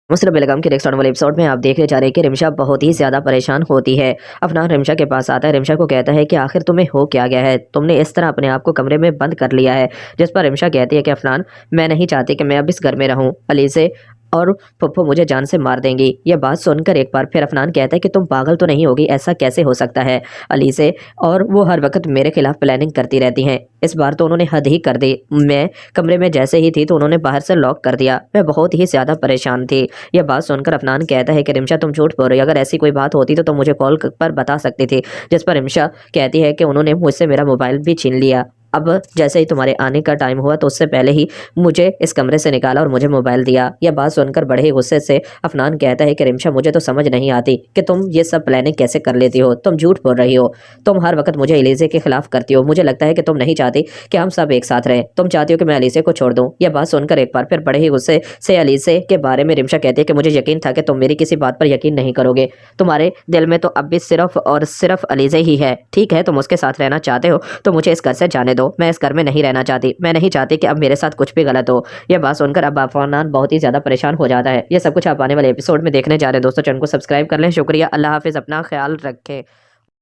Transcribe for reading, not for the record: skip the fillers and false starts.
मुसरत बेगम के नेक्स्ट आने वाले एपिसोड में आप देखने जा रहे हैं कि रिमशा बहुत ही ज़्यादा परेशान होती है। अफनान रिमशा के पास आता है, रिमशा को कहता है कि आखिर तुम्हें हो क्या गया है, तुमने इस तरह अपने आप को कमरे में बंद कर लिया है। जिस पर रिमशा कहती है कि अफनान, मैं नहीं चाहती कि मैं अब इस घर में रहूं, अली से और पप्पू मुझे जान से मार देंगी। यह बात सुनकर एक बार फिर अफनान कहता है कि तुम पागल तो नहीं होगी, ऐसा कैसे हो सकता है अली से, और वो हर वक्त मेरे खिलाफ प्लानिंग करती रहती हैं। इस बार तो उन्होंने हद ही कर दी। मैं कमरे में जैसे ही थी तो उन्होंने बाहर से लॉक कर दिया। मैं बहुत ही ज़्यादा परेशान थी। यह बात सुनकर अफनान कहता है कि रिमशा तुम झूठ बोल रही हो, अगर ऐसी कोई बात होती तो तुम मुझे कॉल पर बता सकती थी। जिस पर रिमशा कहती है कि उन्होंने मुझसे मेरा मोबाइल भी छीन लिया। अब जैसे ही तुम्हारे आने का टाइम हुआ तो उससे पहले ही मुझे इस कमरे से निकाला और मुझे मोबाइल दिया। यह बात सुनकर बड़े ही गुस्से से अफनान कहता है कि रिमशा मुझे तो समझ नहीं आती कि तुम ये सब प्लानिंग कैसे कर लेती हो, तुम झूठ बोल रही हो, तुम हर वक्त मुझे एलिज़े के खिलाफ करती हो। मुझे लगता है कि तुम नहीं चाहती कि हम सब एक साथ रहें, तुम चाहती हो कि मैं एलिज़े को छोड़ दूं। यह बात सुनकर एक बार फिर बड़े ही गुस्से से एलिज़े के बारे में रिमशा कहती है कि मुझे यकीन था कि तुम मेरी किसी बात पर यकीन नहीं करोगे, तुम्हारे दिल में तो अब भी सिर्फ और सिर्फ एलिज़े ही है। ठीक है, तुम उसके साथ रहना चाहते हो तो मुझे इस घर से जाने दो, मैं इस घर में नहीं रहना चाहती, मैं नहीं चाहती कि अब मेरे साथ कुछ भी गलत हो। यह बात सुनकर अब अफनान बहुत ही ज्यादा परेशान हो जाता है। यह सब कुछ आप आने वाले एपिसोड में देखने जा रहे हैं। दोस्तों चैनल को सब्सक्राइब कर लें। शुक्रिया, अल्लाह हाफिज, अपना ख्याल रखें।